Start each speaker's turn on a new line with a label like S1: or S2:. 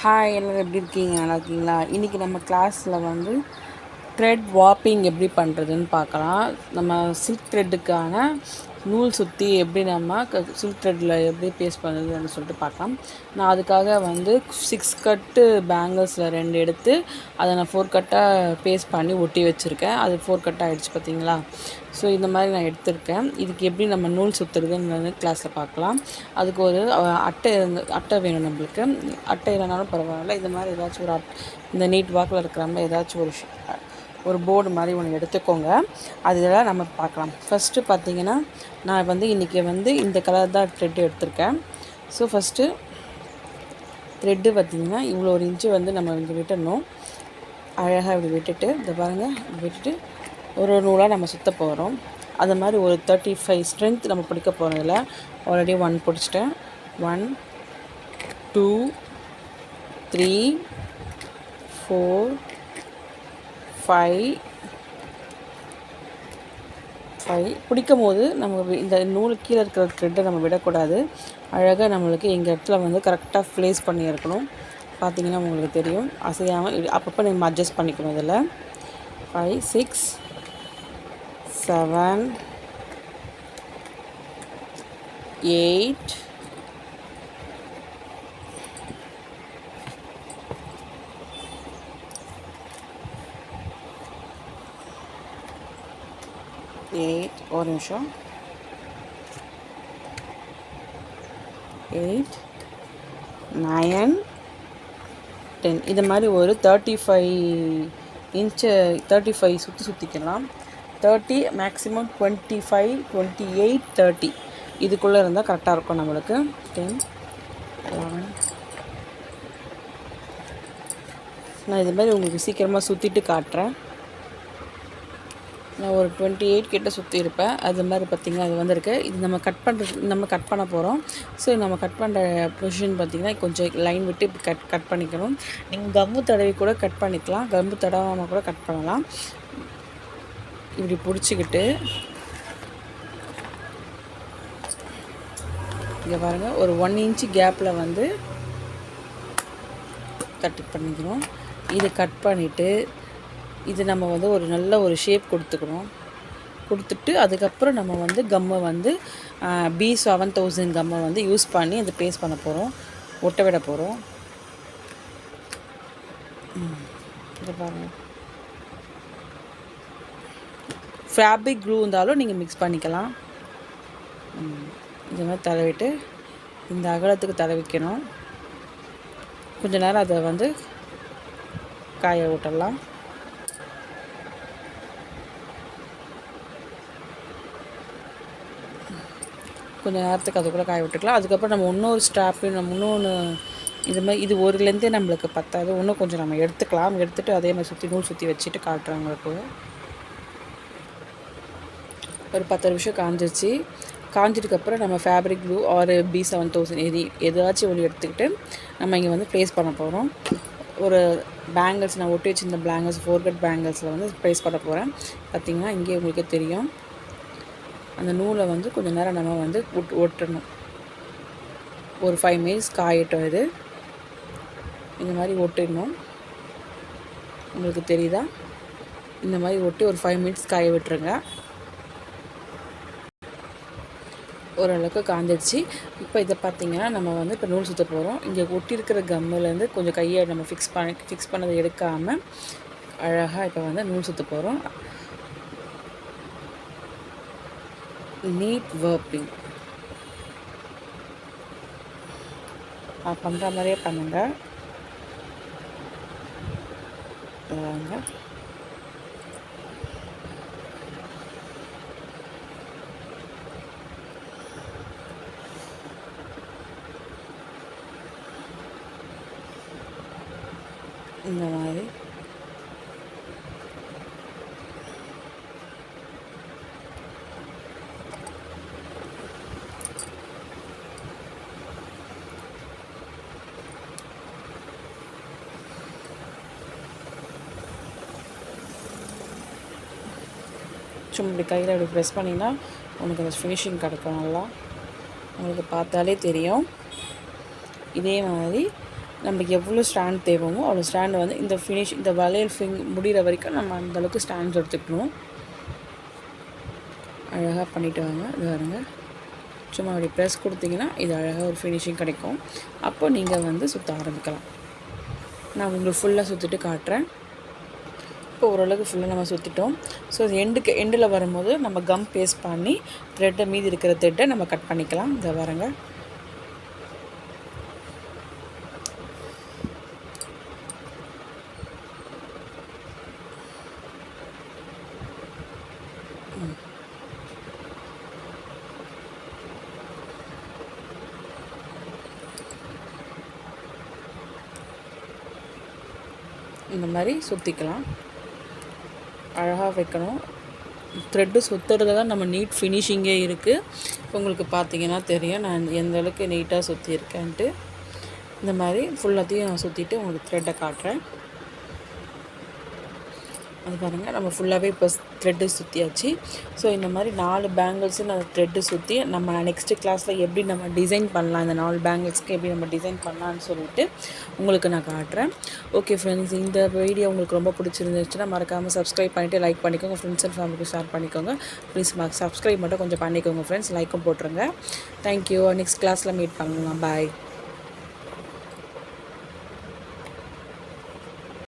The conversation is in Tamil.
S1: ஹாய், எல்லோரும் எப்படி இருக்கீங்க? நல்லா இருக்கீங்களா? இன்றைக்கி நம்ம கிளாஸில் வந்து த்ரெட் வார்ப்பிங் எப்படி பண்ணுறதுன்னு பார்க்கலாம். நம்ம சில்க் த்ரெட்டுக்கான நூல் சுற்றி எப்படி நம்ம சில்க் த்ரெட்டில் எப்படி பேஸ்ட் பண்ணுறதுன்னு சொல்லிட்டு பார்க்கலாம். நான் அதுக்காக வந்து 6 கட்டு பேங்கிள்ஸில் 2 எடுத்து அதை நான் 4 கட்டாக பேஸ்ட் பண்ணி ஒட்டி வச்சுருக்கேன். அது 4 கட்டாக ஆகிடுச்சு பார்த்தீங்களா? ஸோ இந்த மாதிரி நான் எடுத்திருக்கேன். இதுக்கு எப்படி நம்ம நூல் சுற்றுறதுன்னு கிளாஸில் பார்க்கலாம். அதுக்கு ஒரு அட்டை வேணும் நம்மளுக்கு. அட்டை இல்லைனாலும் பரவாயில்ல, இந்த மாதிரி ஏதாச்சும் ஒரு இந்த நீட் வாக்கில் இருக்கிற மாதிரி ஏதாச்சும் ஒரு போர்டு மாதிரி ஒன்று எடுத்துக்கோங்க. அதில் நம்ம பார்க்கலாம். ஃபஸ்ட்டு பார்த்திங்கன்னா நான் வந்து இன்றைக்கி வந்து இந்த கலர் தான் த்ரெட்டு எடுத்திருக்கேன். ஸோ ஃபஸ்ட்டு த்ரெட்டு பார்த்திங்கன்னா இவ்வளோ ஒரு இன்ச்சு வந்து நம்ம இங்கே விட்டுடணும். அழகாக இப்படி விட்டுட்டு இந்த பாருங்கள், விட்டுட்டு ஒரு நூலாக நம்ம சுற்ற போகிறோம். அது மாதிரி ஒரு 35 ஸ்ட்ரென்த் நம்ம பிடிக்க போகிறதில்ல. ஆல்ரெடி 1 பிடிச்சிட்டேன். 1 2 3 4 5 பிடிக்கும் போது நம்ம இந்த நூல் கீழே இருக்கிற த்ரெட்டை நம்ம விடக்கூடாது. அழகாக நம்மளுக்கு எங்கள் இடத்துல வந்து கரெக்டாக ப்ளேஸ் பண்ணி இருக்கணும். பார்த்திங்கன்னா உங்களுக்கு தெரியும், அசையாமல் அப்பப்போ நம்ம அட்ஜஸ்ட் பண்ணிக்கணும். இதில் 5 6 7 8 ஒரு நிமிஷம் 8 9 10 இது மாதிரி ஒரு 35 இன்ச்சு 35 சுற்றிக்கலாம். 30 மேக்ஸிமம் 25 28 30 இதுக்குள்ளே இருந்தால் கரெக்டாக இருக்கும் நம்மளுக்கு. 10 11 நான் இது மாதிரி உங்களுக்கு சீக்கிரமாக சுற்றிட்டு காட்டுறேன். நான் ஒரு 28 கிட்ட சுற்றி இருப்பேன். அது மாதிரி பார்த்திங்கன்னா அது வந்திருக்கு. இது நம்ம கட் பண்ண போகிறோம். ஸோ நம்ம கட் பண்ணுற பொசிஷன் பார்த்திங்கன்னா கொஞ்சம் லைன் விட்டு இப்படி கட் பண்ணிக்கணும். நீங்கள் கம்மு தடவி கூட கட் பண்ணிக்கலாம், கம்மு தடவாமல் கூட கட் பண்ணலாம். இப்படி பிடிச்சிக்கிட்டு இங்கே பாருங்கள், ஒரு 1 இன்ச்சு கேப்பில் வந்து கட் பண்ணிக்கணும். இது கட் பண்ணிவிட்டு இது நம்ம வந்து ஒரு நல்ல ஒரு ஷேப் கொடுத்துட்டு அதுக்கப்புறம் நம்ம வந்து கம்மை வந்து B7000 கம்மை வந்து யூஸ் பண்ணி அதை பேஸ்ட் பண்ண போகிறோம், ஒட்ட விட போகிறோம். இதை பாருங்கள், ஃபேப்ரிக் க்ளூ இருந்தாலும் நீங்கள் மிக்ஸ் பண்ணிக்கலாம். இந்த மாதிரி தடவிட்டு இந்த அகலத்துக்கு தடவிக்கணும். கொஞ்ச நேரம் அதை வந்து காய விட்டுடலாம். கொஞ்சம் நேரத்துக்கு அதுக்குள்ளே காய விட்டுக்கலாம். அதுக்கப்புறம் நம்ம இன்னொரு ஸ்டாப்பு இன்னொன்று இது மாதிரி இது ஒரு லென்த்தே நம்மளுக்கு பத்தாது, இன்னும் கொஞ்சம் நம்ம எடுத்துக்கலாம். எடுத்துகிட்டு அதே மாதிரி நூல் சுற்றி வச்சுட்டு காட்டுறவங்களுக்கு ஒரு 10 நிமிஷம் காஞ்சிட்டுக்கப்புறம் நம்ம ஃபேப்ரிக் க்ளூ ஆர் B7000 ஏதாச்சும் ஒன்று எடுத்துக்கிட்டு நம்ம இங்கே வந்து ப்ளேஸ் பண்ண போகிறோம். ஒரு பேங்கிள்ஸ் நான் ஒட்டி வச்சுருந்த பேங்கிள்ஸ் 4 கட் பேங்கிள்ஸில் வந்து ப்ளேஸ் பண்ண போகிறேன். பார்த்திங்கன்னா இங்கே உங்களுக்கு தெரியும், அந்த நூலை வந்து கொஞ்சம் நேரம் நம்ம வந்து ஒட்டணும். ஒரு 5 மினிட்ஸ் காயட்டும். இது இந்த மாதிரி ஒட்டிடணும். உங்களுக்கு தெரியுதா? இந்த மாதிரி ஒட்டி ஒரு 5 மினிட்ஸ் காய விட்டுருங்க. ஓரளவுக்கு காஞ்சிடுச்சு. இப்போ இதை பார்த்திங்கன்னா நம்ம வந்து இப்போ நூல் சுற்ற போகிறோம். இங்கே ஒட்டியிருக்கிற கம்முலேருந்து கொஞ்சம் கையை நம்ம ஃபிக்ஸ் பண்ணதை எடுக்காமல் அழகாக இப்போ வந்து நூல் சுற்ற போகிறோம். நீட் வார்ப்பிங் பண்ணுற மாதிரியே பண்ணுங்கள். இந்த மாதிரி சும்மா இப்படி கையில் இப்படி ப்ரெஸ் பண்ணிங்கன்னா உனக்கு அந்த ஃபினிஷிங் கிடைக்கும். நல்லா உங்களுக்கு பார்த்தாலே தெரியும். இதே மாதிரி நமக்கு எவ்வளோ ஸ்டாண்ட் தேவைமோ அவ்வளோ ஸ்டாண்டு வந்து இந்த வளையல் முடிகிற வரைக்கும் நம்ம அந்தளவுக்கு ஸ்டாண்ட்ஸ் எடுத்துக்கணும். அழகாக பண்ணிவிட்டு வாங்க. இது பாருங்க, சும்மா அப்படி ப்ரெஸ் கொடுத்தீங்கன்னா இது அழகாக ஒரு ஃபினிஷிங் கிடைக்கும். அப்போ நீங்கள் வந்து சுற்ற ஆரம்பிக்கலாம். நான் உங்களுக்கு ஃபுல்லாக சுற்றிட்டு காட்டுறேன். இப்போ ஓரளவுக்கு ஃபுல்லாக நம்ம சுற்றிட்டோம். ஸோ எண்டில் வரும்போது நம்ம கம் பேஸ்ட் பண்ணி த்ரெட்டை மீதி இருக்கிற த்ரெட்டை நம்ம கட் பண்ணிக்கலாம். இதை பாருங்க. இந்த மாதிரி சுற்றிக்கலாம். அழகாக வைக்கணும். த்ரெட்டு சுற்றுறதுல தான் நம்ம நீட் ஃபினிஷிங்கே இருக்குது. உங்களுக்கு பார்த்தீங்கன்னா தெரியும் நான் எந்த அளவுக்கு நீட்டாக சுற்றியிருக்கேன்ட்டு. இந்த மாதிரி ஃபுல்லாத்தையும் நான் சுற்றிட்டு உங்களுக்கு த்ரெட்டை காட்டுறேன். அது பாருங்கள், நம்ம ஃபுல்லாகவே இப்போ த்ரெட்டு சுற்றியாச்சு. ஸோ இந்த மாதிரி 4 பேங்கிள்ஸு நான் த்ரெட்டு சுற்றி நம்ம நெக்ஸ்ட்டு கிளாஸில் எப்படி நம்ம டிசைன் பண்ணலாம், இந்த 4 பேங்கிள்ஸ்க்கு எப்படி நம்ம டிசைன் பண்ணலான்னு சொல்லிட்டு உங்களுக்கு நான் காட்டுறேன். ஓகே ஃப்ரெண்ட்ஸ், இந்த வீடியோ உங்களுக்கு ரொம்ப பிடிச்சிருந்துச்சுன்னா மறக்காமல் சப்ஸ்கிரைப் பண்ணிவிட்டு லைக் பண்ணிக்கோங்க. ஃப்ரெண்ட்ஸ் அண்ட் ஃபேமிலிக்கு ஷேர் பண்ணிக்கோங்க. ப்ளீஸ் சப்ஸ்கிரைப் மட்டும் கொஞ்சம் பண்ணிக்கோங்க ஃப்ரெண்ட்ஸ். லைக்கும் போட்டுருங்க. தேங்க்யூ. நெக்ஸ்ட் கிளாஸில் மீட் பண்ணலாம். பாய்.